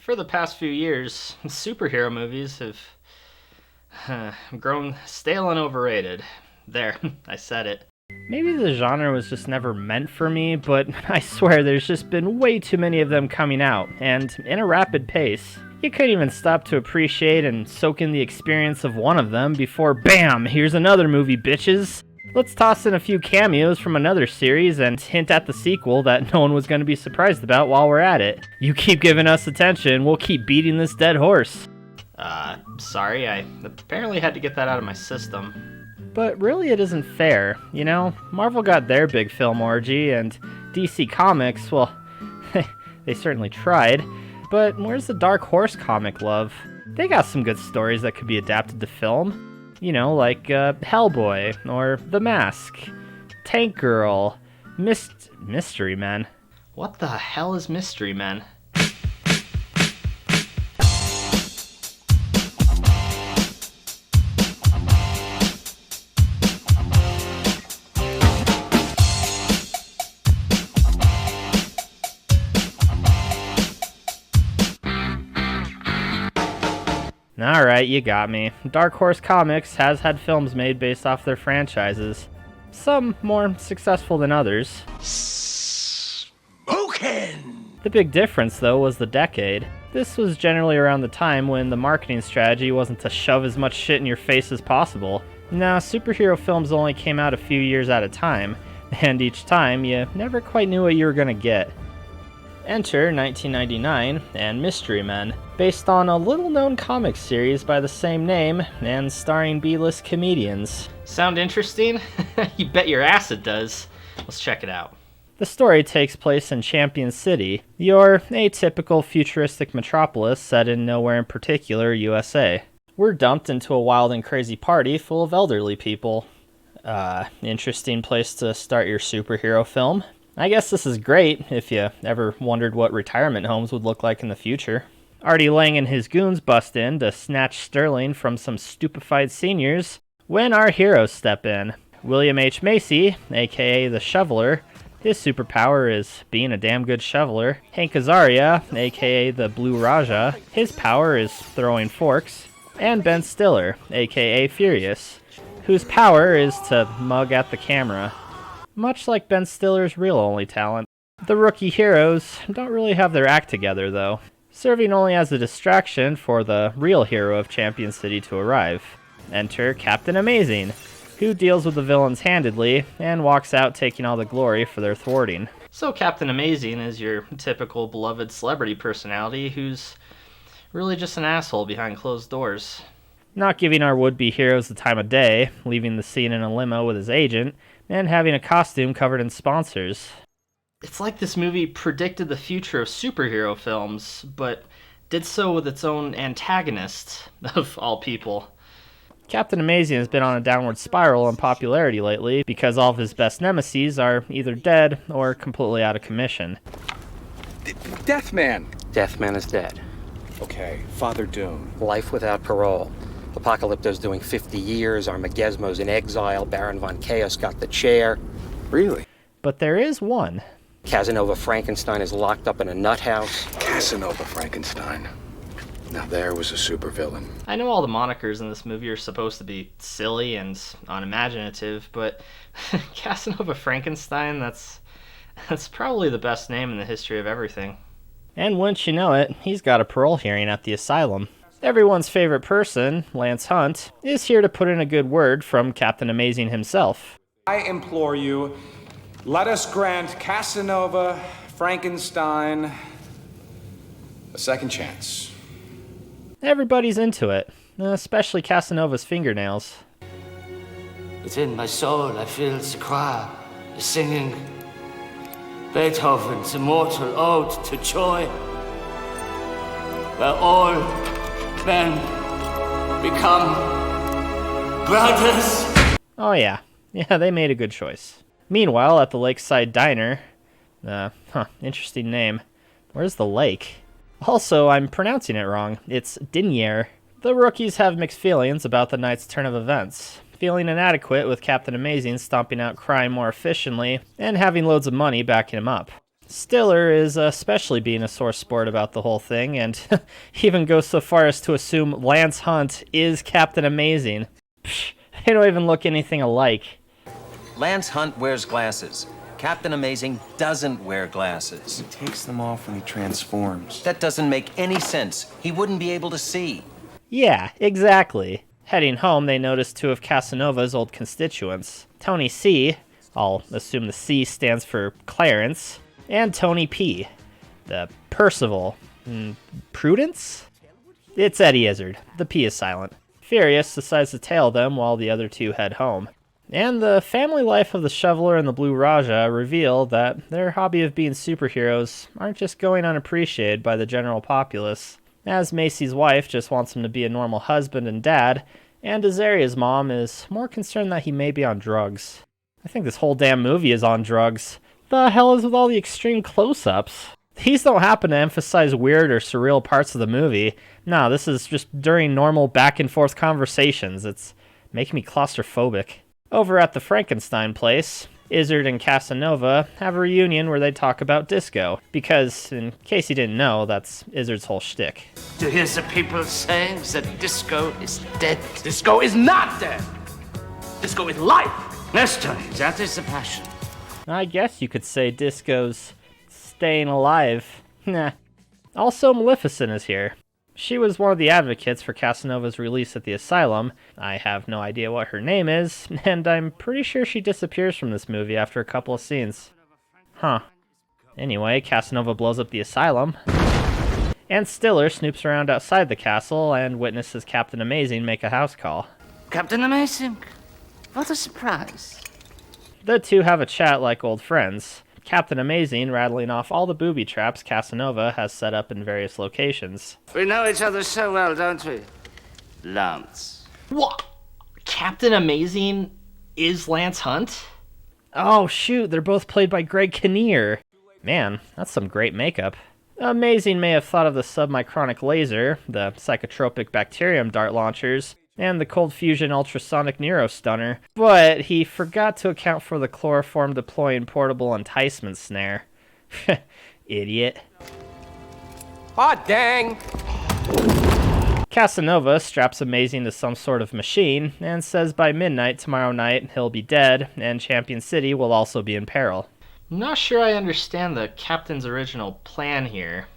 For the past few years, superhero movies have grown stale and overrated. There, I said it. Maybe the genre was just never meant for me, but I swear there's just been way too many of them coming out, and in a rapid pace. You couldn't even stop to appreciate and soak in the experience of one of them before BAM! Here's another movie, bitches! Let's toss in a few cameos from another series and hint at the sequel that no one was going to be surprised about while we're at it. You keep giving us attention, we'll keep beating this dead horse. Sorry, I apparently had to get that out of my system. But really it isn't fair, you know? Marvel got their big film orgy, and DC Comics, well, they certainly tried. But where's the Dark Horse comic love? They got some good stories that could be adapted to film. You know, like Hellboy, or The Mask, Tank Girl, Mystery Men. What the hell is Mystery Men? Alright, you got me. Dark Horse Comics has had films made based off their franchises. Some more successful than others. Smokin'! The big difference, though, was the decade. This was generally around the time when the marketing strategy wasn't to shove as much shit in your face as possible. Now, superhero films only came out a few years at a time, and each time you never quite knew what you were gonna get. Enter 1999 and Mystery Men, based on a little-known comic series by the same name and starring B-list comedians. Sound interesting? You bet your ass it does. Let's check it out. The story takes place in Champion City, your atypical futuristic metropolis set in nowhere in particular USA. We're dumped into a wild and crazy party full of elderly people. Interesting place to start your superhero film. I guess this is great if you ever wondered what retirement homes would look like in the future. Artie Lang and his goons bust in to snatch Sterling from some stupefied seniors when our heroes step in. William H. Macy, aka the Shoveler, his superpower is being a damn good shoveler. Hank Azaria, aka the Blue Raja, his power is throwing forks. And Ben Stiller, aka Furious, whose power is to mug at the camera. Much like Ben Stiller's real only talent. The rookie heroes don't really have their act together, though, serving only as a distraction for the real hero of Champion City to arrive. Enter Captain Amazing, who deals with the villains handedly and walks out taking all the glory for their thwarting. So Captain Amazing is your typical beloved celebrity personality who's really just an asshole behind closed doors. Not giving our would-be heroes the time of day, leaving the scene in a limo with his agent, and having a costume covered in sponsors. It's like this movie predicted the future of superhero films, but did so with its own antagonist, of all people. Captain Amazing has been on a downward spiral in popularity lately because all of his best nemeses are either dead or completely out of commission. Deathman! Deathman is dead. Okay, Father Doom. Life without parole. Apocalypto's doing 50 years, Armageddon's in exile, Baron von Chaos got the chair. Really? But there is one. Casanova Frankenstein is locked up in a nut house. Casanova Frankenstein. Now there was a supervillain. I know all the monikers in this movie are supposed to be silly and unimaginative, but Casanova Frankenstein, that's probably the best name in the history of everything. And wouldn't you know it, he's got a parole hearing at the asylum. Everyone's favorite person, Lance Hunt, is here to put in a good word from Captain Amazing himself. I implore you, let us grant Casanova Frankenstein a second chance. Everybody's into it, especially Casanova's fingernails. Within my soul I feel the choir, the singing Beethoven's immortal ode to joy, where all men become brothers. Oh yeah, they made a good choice. Meanwhile, at the Lakeside Diner, interesting name. Where's the lake? Also, I'm pronouncing it wrong. It's Dinier. The rookies have mixed feelings about the night's turn of events. Feeling inadequate with Captain Amazing stomping out crime more efficiently and having loads of money backing him up. Stiller is especially being a sore sport about the whole thing, and even goes so far as to assume Lance Hunt is Captain Amazing. Psh, they don't even look anything alike. Lance Hunt wears glasses. Captain Amazing doesn't wear glasses. He takes them off when he transforms. That doesn't make any sense. He wouldn't be able to see. Yeah, exactly. Heading home, they notice two of Casanova's old constituents. Tony C., I'll assume the C stands for Clarence, and Tony P., the Percival. Prudence? It's Eddie Izzard. The P is silent. Furious decides to tail them while the other two head home. And the family life of the Shoveler and the Blue Raja reveal that their hobby of being superheroes aren't just going unappreciated by the general populace, as Macy's wife just wants him to be a normal husband and dad, and Azaria's mom is more concerned that he may be on drugs. I think this whole damn movie is on drugs. The hell is with all the extreme close-ups? These don't happen to emphasize weird or surreal parts of the movie. No, this is just during normal back-and-forth conversations. It's making me claustrophobic. Over at the Frankenstein place, Izzard and Casanova have a reunion where they talk about disco, because, in case you didn't know, that's Izzard's whole shtick. Do you hear the people saying that disco is dead? Disco is not dead. Disco is life. Yes, Tony, that is the passion. I guess you could say disco's staying alive. Nah. Also, Maleficent is here. She was one of the advocates for Casanova's release at the asylum. I have no idea what her name is, and I'm pretty sure she disappears from this movie after a couple of scenes. Huh. Anyway, Casanova blows up the asylum, and Stiller snoops around outside the castle and witnesses Captain Amazing make a house call. Captain Amazing, what a surprise. The two have a chat like old friends. Captain Amazing rattling off all the booby traps Casanova has set up in various locations. We know each other so well, don't we, Lance? What? Captain Amazing is Lance Hunt? Oh shoot, they're both played by Greg Kinnear. Man, that's some great makeup. Amazing may have thought of the submicronic laser, the psychotropic bacterium dart launchers, and the cold fusion ultrasonic neurostunner, but he forgot to account for the chloroform deploying portable enticement snare. Idiot. Hot dang! Casanova straps Amazing to some sort of machine and says by midnight tomorrow night he'll be dead and Champion City will also be in peril. I'm not sure I understand the captain's original plan here.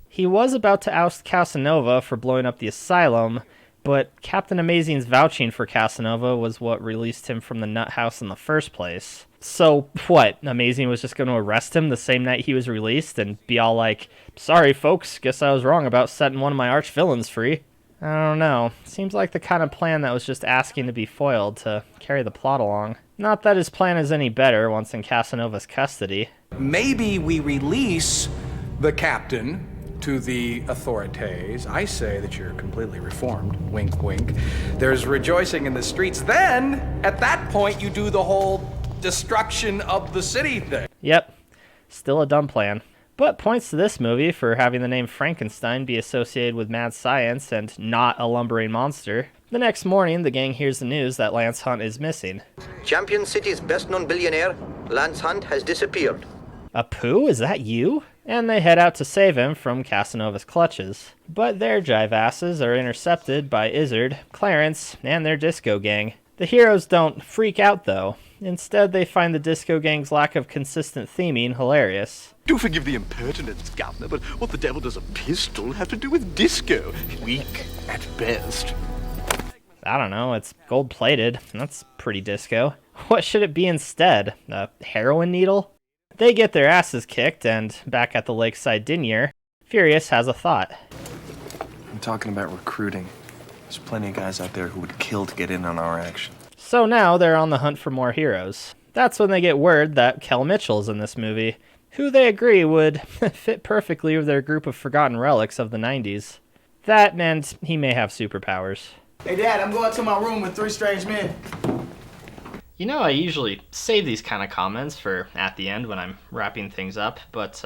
He was about to oust Casanova for blowing up the asylum, but Captain Amazing's vouching for Casanova was what released him from the nut house in the first place. So, what, Amazing was just going to arrest him the same night he was released and be all like, sorry folks, guess I was wrong about setting one of my arch villains free? I don't know. Seems like the kind of plan that was just asking to be foiled to carry the plot along. Not that his plan is any better once in Casanova's custody. Maybe we release the captain to the authorities. I say that you're completely reformed. Wink, wink. There's rejoicing in the streets. Then, at that point, you do the whole destruction of the city thing. Yep. Still a dumb plan. But points to this movie for having the name Frankenstein be associated with mad science and not a lumbering monster. The next morning, the gang hears the news that Lance Hunt is missing. Champion City's best-known billionaire, Lance Hunt, has disappeared. Apu, is that you? And they head out to save him from Casanova's clutches. But their jive asses are intercepted by Izzard, Clarence, and their disco gang. The heroes don't freak out though. Instead, they find the disco gang's lack of consistent theming hilarious. Do forgive the impertinence, Governor, but what the devil does a pistol have to do with disco? Weak at best. I don't know, it's gold-plated. That's pretty disco. What should it be instead? A heroin needle? They get their asses kicked, and back at the lakeside diner, Furious has a thought. I'm talking about recruiting. There's plenty of guys out there who would kill to get in on our action. So now they're on the hunt for more heroes. That's when they get word that Kel Mitchell's in this movie, who they agree would fit perfectly with their group of forgotten relics of the 90s. That meant he may have superpowers. Hey, Dad, I'm going to my room with 3 strange men. You know, I usually save these kind of comments for at the end when I'm wrapping things up, but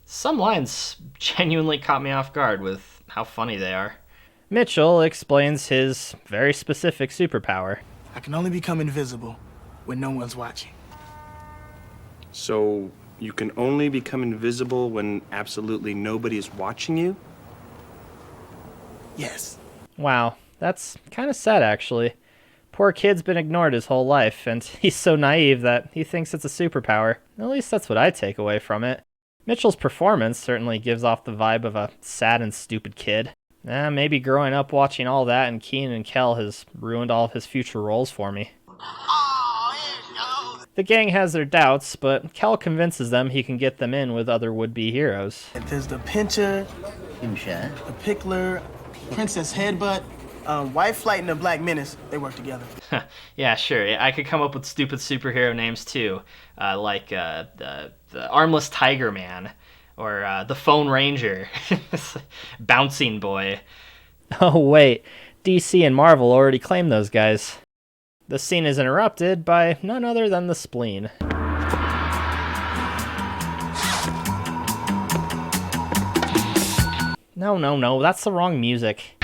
some lines genuinely caught me off guard with how funny they are. Mitchell explains his very specific superpower. I can only become invisible when no one's watching. So, You can only become invisible when absolutely nobody is watching you? Yes. Wow, that's kind of sad, actually. Poor kid's been ignored his whole life, and he's so naive that he thinks it's a superpower. At least that's what I take away from it. Mitchell's performance certainly gives off the vibe of a sad and stupid kid. Maybe growing up watching all that and Keenan and Kel has ruined all of his future roles for me. The gang has their doubts, but Kel convinces them he can get them in with other would-be heroes. There's the Pincher, the Pickler, Princess Headbutt, White Flight, and the Black Menace. They work together. Yeah, sure. I could come up with stupid superhero names too, like the Armless Tiger Man, or the Phone Ranger, Bouncing Boy. Oh wait, DC and Marvel already claimed those guys. The scene is interrupted by none other than the spleen. No, that's the wrong music.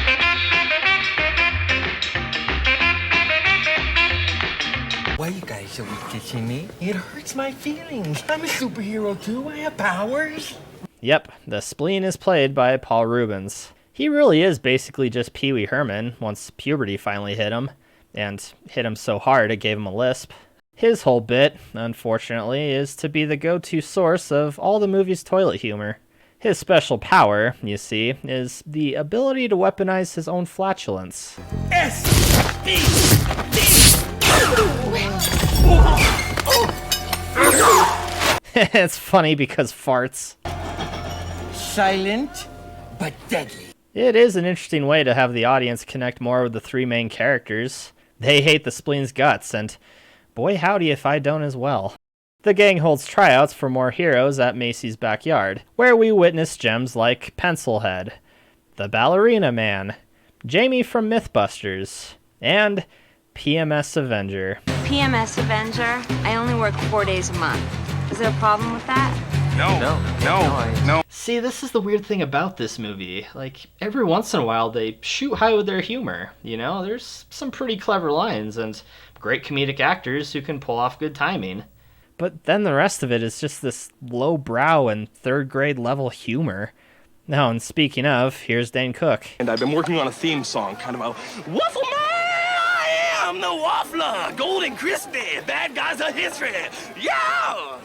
Why you guys so kissing me? It hurts my feelings. I'm a superhero too. I have powers. Yep, the spleen is played by Paul Rubens. He really is basically just Pee Wee Herman once puberty finally hit him, and hit him so hard it gave him a lisp. His whole bit, unfortunately, is to be the go-to source of all the movie's toilet humor. His special power, you see, is the ability to weaponize his own flatulence. It's funny because farts. Silent, but deadly. It is an interesting way to have the audience connect more with the three main characters. They hate the spleen's guts, and boy howdy if I don't as well. The gang holds tryouts for more heroes at Macy's backyard, where we witness gems like Pencilhead, the Ballerina Man, Jamie from Mythbusters, and PMS Avenger. PMS Avenger? I only work 4 days a month. Is there a problem with that? No. See, this is the weird thing about this movie. Like, every once in a while they shoot high with their humor, you know? There's some pretty clever lines and great comedic actors who can pull off good timing. But then the rest of it is just this low-brow and third-grade level humor. Now, and speaking of, here's Dane Cook. And I've been working on a theme song, kind of a Waffle Man! I am the Waffler! Golden crispy! Bad guys are history! Yeah!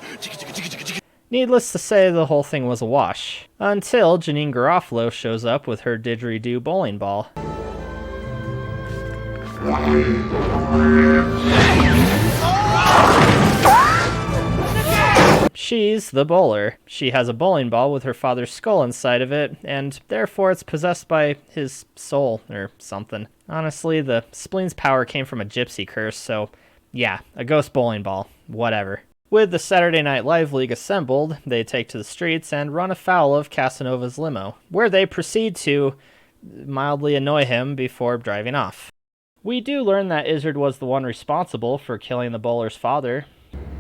Needless to say, the whole thing was a wash. Until Janine Garofalo shows up with her didgeridoo bowling ball. She's the bowler. She has a bowling ball with her father's skull inside of it, and therefore it's possessed by his soul, or something. Honestly, the spleen's power came from a gypsy curse, so yeah, a ghost bowling ball. Whatever. With the Saturday Night Live League assembled, they take to the streets and run afoul of Casanova's limo, where they proceed to mildly annoy him before driving off. We do learn that Izzard was the one responsible for killing the bowler's father.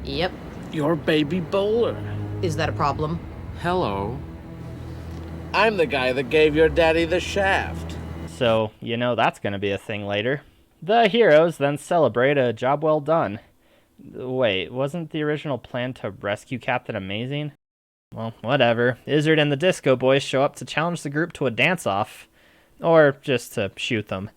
Yep. Your baby bowler. Is that a problem? Hello. I'm the guy that gave your daddy the shaft. So, you know that's gonna be a thing later. The heroes then celebrate a job well done. Wait, wasn't the original plan to rescue Captain Amazing? Well, whatever. Izzard and the Disco Boys show up to challenge the group to a dance-off. Or just to shoot them.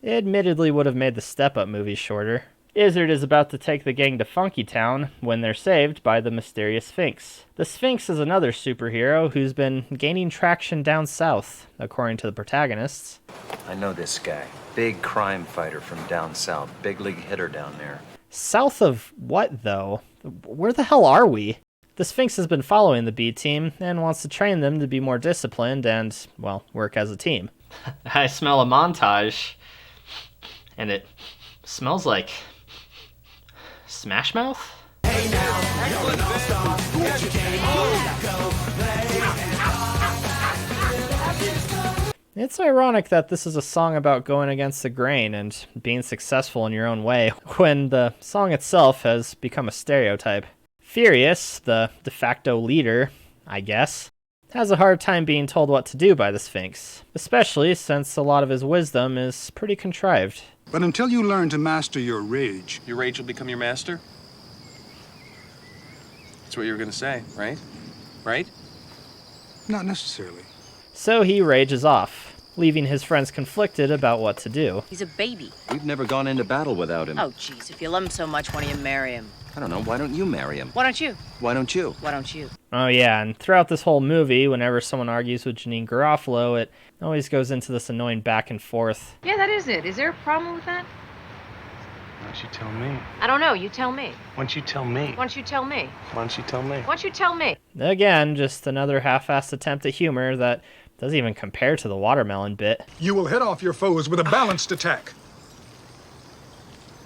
It admittedly would have made the Step Up movie shorter. Izzard is about to take the gang to Funky Town when they're saved by the mysterious Sphinx. The Sphinx is another superhero who's been gaining traction down south, according to the protagonists. I know this guy. Big crime fighter from down south. Big league hitter down there. South of what, though? Where the hell are we? The Sphinx has been following the B team and wants to train them to be more disciplined and, well, work as a team. I smell a montage, and it smells like Smash Mouth? Hey It's ironic that this is a song about going against the grain and being successful in your own way, when the song itself has become a stereotype. Furious, the de facto leader, I guess, has a hard time being told what to do by the Sphinx, especially since a lot of his wisdom is pretty contrived. But until you learn to master your rage will become your master? That's what you were gonna say, right? Right? Not necessarily. So he rages off, leaving his friends conflicted about what to do. He's a baby. We've never gone into battle without him. Oh, jeez, if you love him so much, why don't you marry him? I don't know. Why don't you marry him? Why don't you? Why don't you? Why don't you? Oh yeah, and throughout this whole movie, whenever someone argues with Janine Garofalo, it always goes into this annoying back and forth. Yeah, that is it. Is there a problem with that? Why don't you tell me? I don't know. You tell me. Why don't you tell me? Why don't you tell me? Why don't you tell me? Why don't you tell me? Again, just another half-assed attempt at humor that doesn't even compare to the watermelon bit. You will head off your foes with a balanced attack.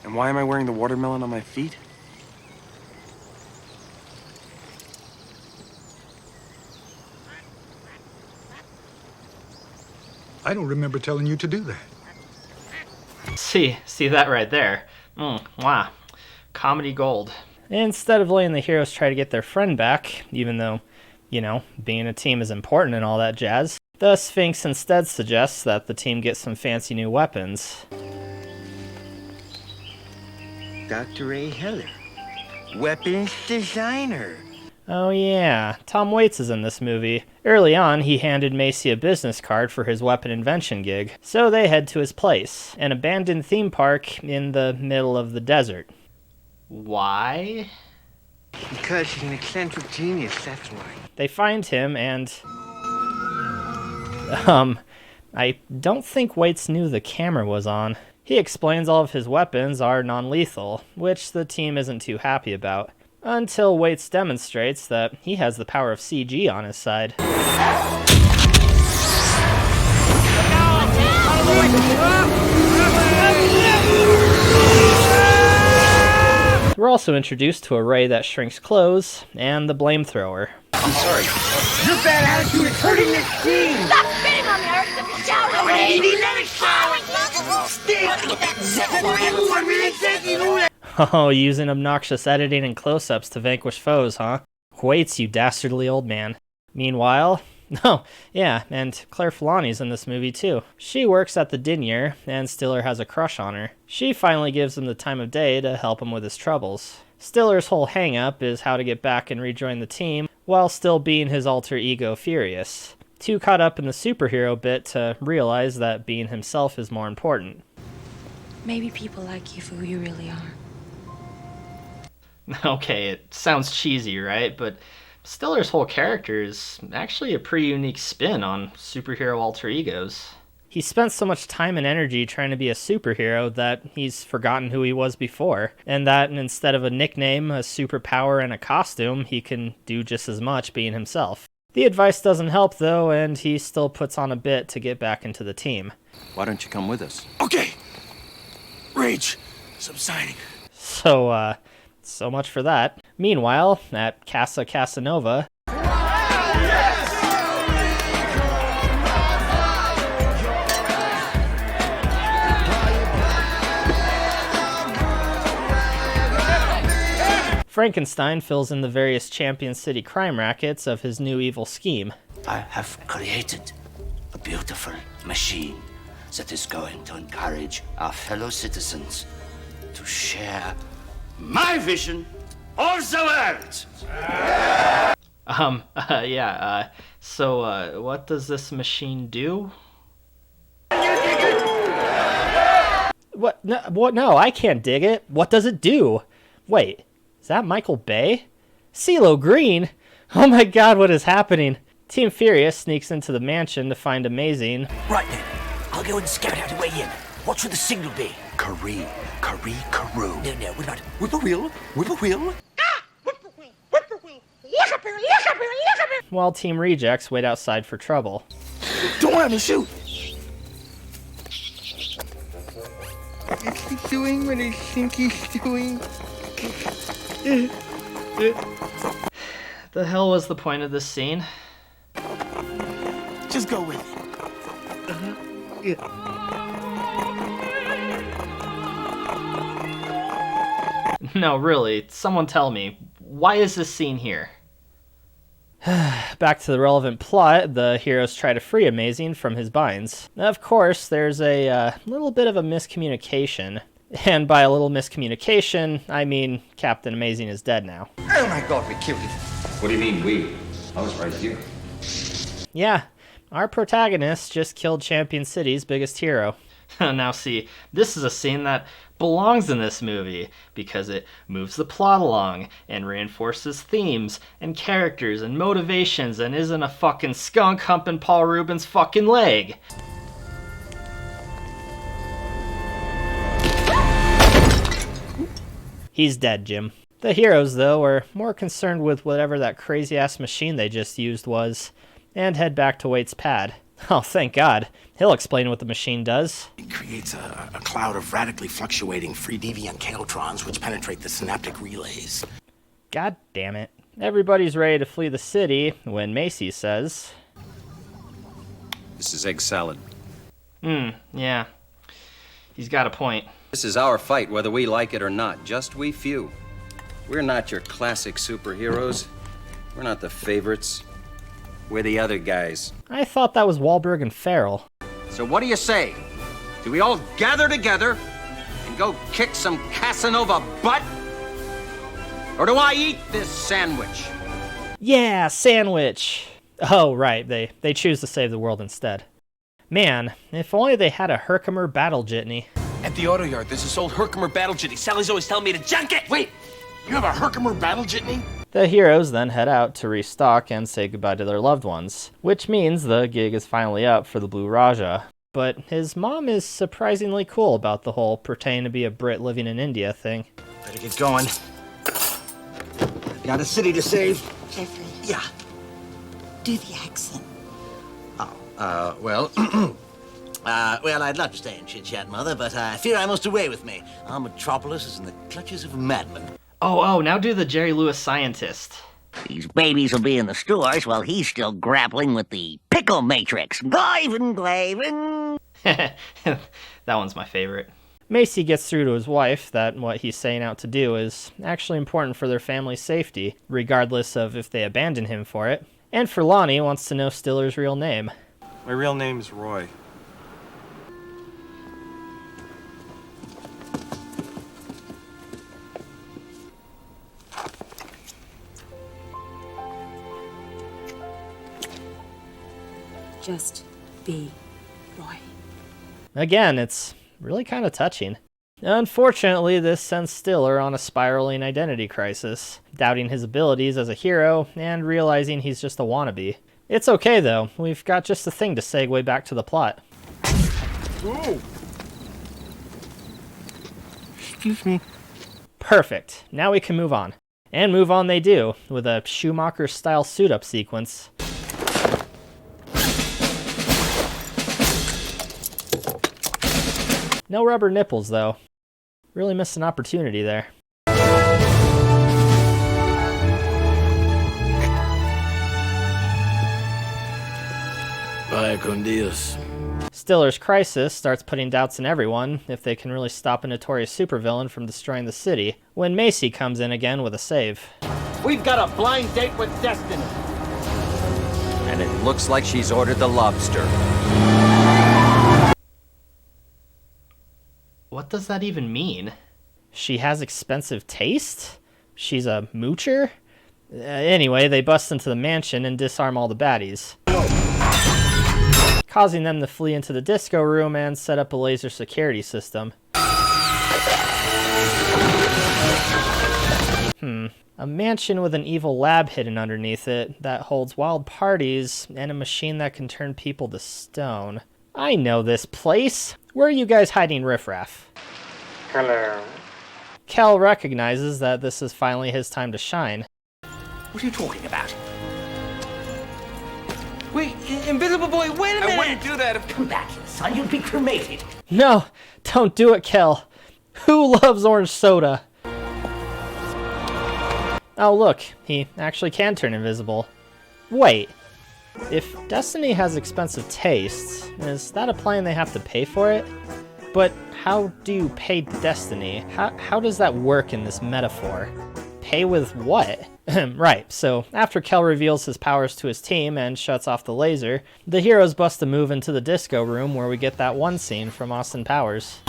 And why am I wearing the watermelon on my feet? I don't remember telling you to do that. See that right there. Wow. Comedy gold. Instead of letting the heroes try to get their friend back, even though, you know, being a team is important and all that jazz, the Sphinx instead suggests that the team get some fancy new weapons. Dr. A. Heller, weapons designer. Oh yeah, Tom Waits is in this movie. Early on, he handed Macy a business card for his weapon invention gig, so they head to his place, an abandoned theme park in the middle of the desert. Why? Because he's an eccentric genius, that's why. They find him and... I don't think Waits knew the camera was on. He explains all of his weapons are non-lethal, which the team isn't too happy about. Until Waits demonstrates that he has the power of CG on his side. We're also introduced to a ray that shrinks clothes, and the flamethrower. I'm sorry. Your bad attitude is hurting this scene. Stop spitting on me, Eric. Shower already. Let it shower. Oh, using obnoxious editing and close-ups to vanquish foes, huh? Waits, you dastardly old man. Meanwhile... Oh, yeah, and Claire Filani's in this movie too. She works at the diner, and Stiller has a crush on her. She finally gives him the time of day to help him with his troubles. Stiller's whole hang-up is how to get back and rejoin the team, while still being his alter ego Furious. Too caught up in the superhero bit to realize that being himself is more important. Maybe people like you for who you really are. Okay, it sounds cheesy, right? But Stiller's whole character is actually a pretty unique spin on superhero alter egos. He spent so much time and energy trying to be a superhero that he's forgotten who he was before, and that instead of a nickname, a superpower, and a costume, he can do just as much being himself. The advice doesn't help though, and he still puts on a bit to get back into the team. Why don't you come with us? Okay. Rage subsiding. So much for that. Meanwhile, at Casa Casanova, Frankenstein fills in the various Champion City crime rackets of his new evil scheme. I have created a beautiful machine that is going to encourage our fellow citizens to share my vision of the world. So what does this machine do? What? No, I can't dig it. What does it do? Wait, is that Michael Bay? CeeLo Green? Oh my god, what is happening? Team Furious sneaks into the mansion to find Amazing. Right then, I'll go and scout out a way in. What should the signal be? Karoo. No, what about whippoorwill? Whippoorwill? While Team Rejects wait outside for trouble. Don't let me shoot! Is he doing what I think he's doing? The hell was the point of this scene? Just go with it. No, really, someone tell me, why is this scene here? Back to the relevant plot, the heroes try to free Amazing from his binds. Of course, there's a little bit of a miscommunication. And by a little miscommunication, I mean Captain Amazing is dead now. Oh my god, we killed it. What do you mean, we? I was right here. Yeah, our protagonist just killed Champion City's biggest hero. Now see, this is a scene that belongs in this movie because it moves the plot along and reinforces themes and characters and motivations and isn't a fucking skunk humping Paul Rubens' fucking leg. He's dead, Jim. The heroes, though, are more concerned with whatever that crazy-ass machine they just used was, and head back to Waite's pad. Oh, thank God. He'll explain what the machine does. It creates a cloud of radically fluctuating free deviant chaotrons which penetrate the synaptic relays. God damn it. Everybody's ready to flee the city when Macy says, This is egg salad. Yeah. He's got a point. This is our fight, whether we like it or not. Just we few. We're not your classic superheroes. We're not the favorites. We're the other guys. I thought that was Wahlberg and Farrell. So what do you say? Do we all gather together and go kick some Casanova butt? Or do I eat this sandwich? Yeah, sandwich! Oh, right, they choose to save the world instead. Man, if only they had a Herkimer battle jitney. At the auto yard, there's this old Herkimer battle jitney. Sally's always telling me to junk it. Wait, you have a Herkimer battle jitney? The heroes then head out to restock and say goodbye to their loved ones, which means the gig is finally up for the Blue Raja. But his mom is surprisingly cool about the whole pretending to be a Brit living in India thing. Better get going. Got a city to save. Jeffrey. Yeah. Do the accent. Well, I'd love to stay and chit-chat, Mother, but I fear I must away with me. Our metropolis is in the clutches of a madman. Oh, now do the Jerry Lewis scientist. These babies will be in the stores while he's still grappling with the pickle matrix. Glavin. That one's my favorite. Macy gets through to his wife that what he's setting out to do is actually important for their family's safety, regardless of if they abandon him for it. And for Lonnie, wants to know Stiller's real name. My real name's Roy. Just be Roy. Again, it's really kind of touching. Unfortunately, this sends Stiller on a spiraling identity crisis, doubting his abilities as a hero and realizing he's just a wannabe. It's okay though, we've got just the thing to segue back to the plot. Ooh. Excuse me. Perfect, now we can move on. And move on they do, with a Schumacher-style suit-up sequence. No rubber nipples, though. Really missed an opportunity there. Vaya con Dios. Stiller's crisis starts putting doubts in everyone if they can really stop a notorious supervillain from destroying the city, when Macy comes in again with a save. We've got a blind date with destiny. And it looks like she's ordered the lobster. What does that even mean? She has expensive taste? She's a moocher? Anyway, they bust into the mansion and disarm all the baddies, causing them to flee into the disco room and set up a laser security system. A mansion with an evil lab hidden underneath it that holds wild parties and a machine that can turn people to stone. I know this place. Where are you guys hiding riffraff? Hello. Kel recognizes that this is finally his time to shine. What are you talking about? Wait, Invisible Boy, wait a minute! I wouldn't do that if... Come back, son, you'd be cremated. No, don't do it, Kel. Who loves orange soda? Oh look, he actually can turn invisible. Wait, if Destiny has expensive tastes, is that implying they have to pay for it? But how do you pay Destiny? How does that work in this metaphor? Pay with what? Right, so after Kel reveals his powers to his team and shuts off the laser, the heroes bust a move into the disco room where we get that one scene from Austin Powers.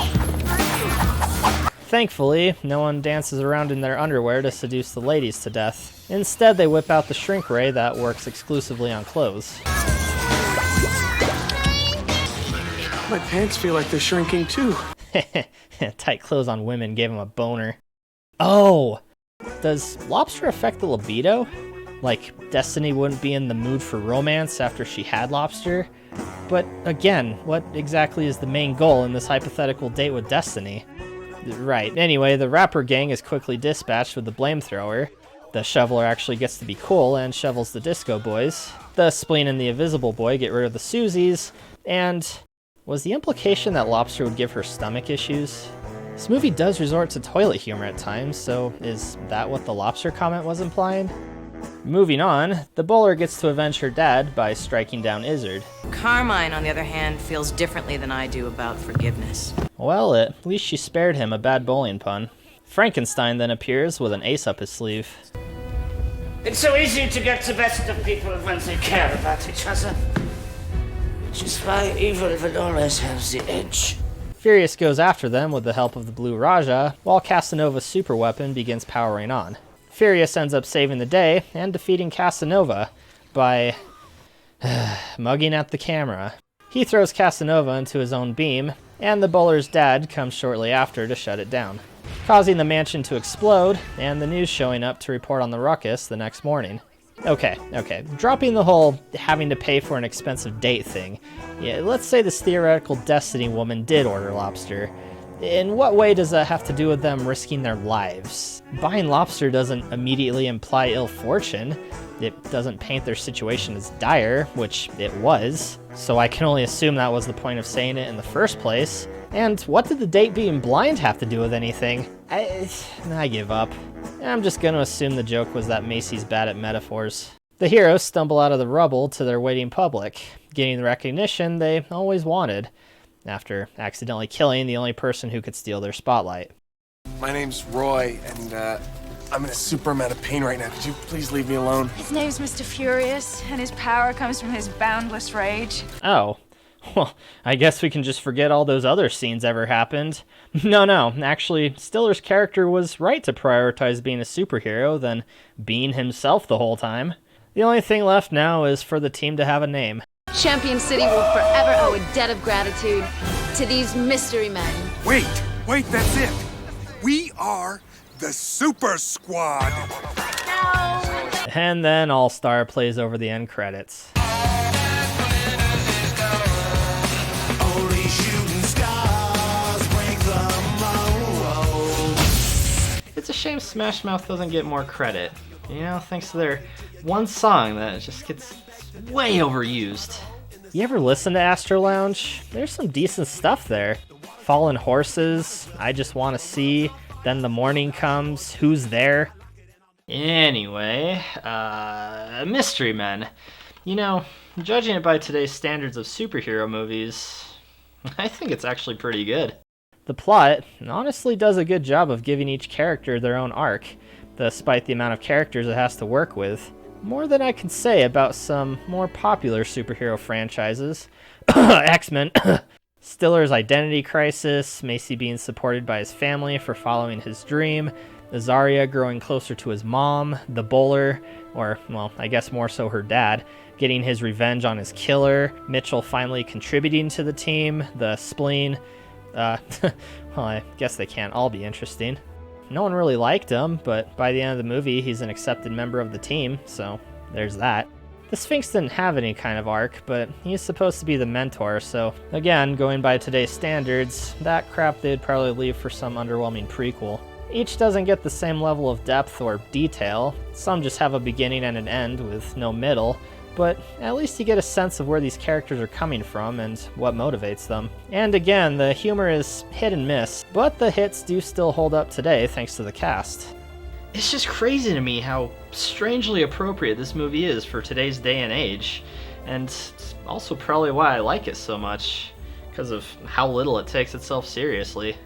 Thankfully, no one dances around in their underwear to seduce the ladies to death. Instead, they whip out the shrink ray that works exclusively on clothes. My pants feel like they're shrinking too. Tight clothes on women gave him a boner. Oh! Does lobster affect the libido? Like, Destiny wouldn't be in the mood for romance after she had lobster? But again, what exactly is the main goal in this hypothetical date with Destiny? Right, anyway, the rapper gang is quickly dispatched with the flamethrower. The shoveler actually gets to be cool and shovels the disco boys. The spleen and the invisible boy get rid of the Susies, and was the implication that lobster would give her stomach issues? This movie does resort to toilet humor at times, so is that what the lobster comment was implying? Moving on, the bowler gets to avenge her dad by striking down Izzard. Carmine, on the other hand, feels differently than I do about forgiveness. Well, at least she spared him a bad bowling pun. Frankenstein then appears with an ace up his sleeve. It's so easy to get the best of people when they care about each other. Which is why evil will always have the edge. Furious goes after them with the help of the Blue Raja, while Casanova's super weapon begins powering on. Furious ends up saving the day and defeating Casanova by mugging at the camera. He throws Casanova into his own beam, and the bowler's dad comes shortly after to shut it down, causing the mansion to explode, and the news showing up to report on the ruckus the next morning. Okay, dropping the whole having to pay for an expensive date thing. Yeah, let's say this theoretical Destiny woman did order lobster. In what way does that have to do with them risking their lives? Buying lobster doesn't immediately imply ill fortune. It doesn't paint their situation as dire, which it was, so I can only assume that was the point of saying it in the first place. And what did the date being blind have to do with anything? I give up. I'm just gonna assume the joke was that Macy's bad at metaphors. The heroes stumble out of the rubble to their waiting public, getting the recognition they always wanted, after accidentally killing the only person who could steal their spotlight. My name's Roy, and I'm in a super amount of pain right now. Could you please leave me alone? His name's Mr. Furious, and his power comes from his boundless rage. Oh. Well, I guess we can just forget all those other scenes ever happened. No, actually, Stiller's character was right to prioritize being a superhero than being himself the whole time. The only thing left now is for the team to have a name. Champion City will forever owe a debt of gratitude to these mystery men. Wait, that's it. We are the Super Squad. And then All-Star plays over the end credits. It's a shame Smash Mouth doesn't get more credit. You know, thanks to their one song that just gets way overused. You ever listen to Astro Lounge? There's some decent stuff there. Fallen Horses, I Just Want to See, Then the Morning Comes, Who's There? Anyway, Mystery Men. You know, judging it by today's standards of superhero movies, I think it's actually pretty good. The plot honestly does a good job of giving each character their own arc, despite the amount of characters it has to work with. More than I can say about some more popular superhero franchises. X-Men, Stiller's identity crisis, Macy being supported by his family for following his dream, Azaria growing closer to his mom, the bowler, or, well, I guess more so her dad, getting his revenge on his killer, Mitchell finally contributing to the team, the spleen. Well, I guess they can't all be interesting. No one really liked him, but by the end of the movie, he's an accepted member of the team, so there's that. The Sphinx didn't have any kind of arc, but he's supposed to be the mentor, so again, going by today's standards, that crap they'd probably leave for some underwhelming prequel. Each doesn't get the same level of depth or detail, some just have a beginning and an end with no middle, but at least you get a sense of where these characters are coming from and what motivates them. And again, the humor is hit and miss, but the hits do still hold up today thanks to the cast. It's just crazy to me how strangely appropriate this movie is for today's day and age, and it's also probably why I like it so much, because of how little it takes itself seriously.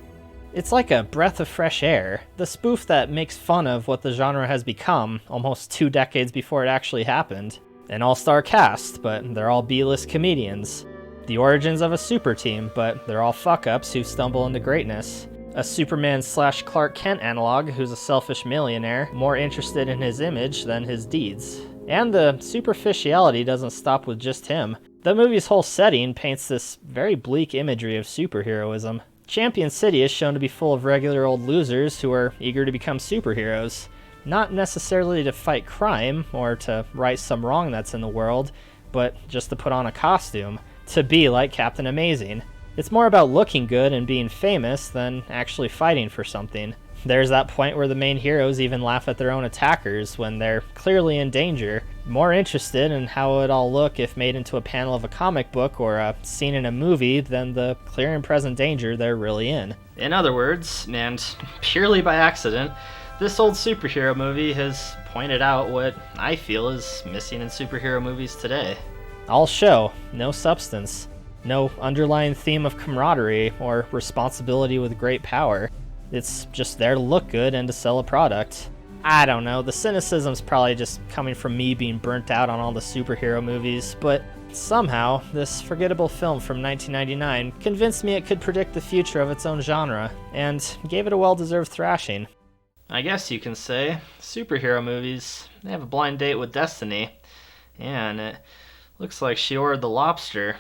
It's like a breath of fresh air, the spoof that makes fun of what the genre has become almost 2 decades before it actually happened. An all-star cast, but they're all B-list comedians. The origins of a super team, but they're all fuck-ups who stumble into greatness. A Superman / Clark Kent analog who's a selfish millionaire, more interested in his image than his deeds. And the superficiality doesn't stop with just him. The movie's whole setting paints this very bleak imagery of superheroism. Champion City is shown to be full of regular old losers who are eager to become superheroes. Not necessarily to fight crime or to right some wrong that's in the world, but just to put on a costume, to be like Captain Amazing. It's more about looking good and being famous than actually fighting for something. There's that point where the main heroes even laugh at their own attackers when they're clearly in danger, more interested in how it'd all look if made into a panel of a comic book or a scene in a movie than the clear and present danger they're really in. In other words, and purely by accident, this old superhero movie has pointed out what I feel is missing in superhero movies today. All show, no substance. No underlying theme of camaraderie or responsibility with great power. It's just there to look good and to sell a product. I don't know, the cynicism's probably just coming from me being burnt out on all the superhero movies, but somehow, this forgettable film from 1999 convinced me it could predict the future of its own genre, and gave it a well-deserved thrashing. I guess you can say, superhero movies, they have a blind date with destiny. And it looks like she ordered the lobster.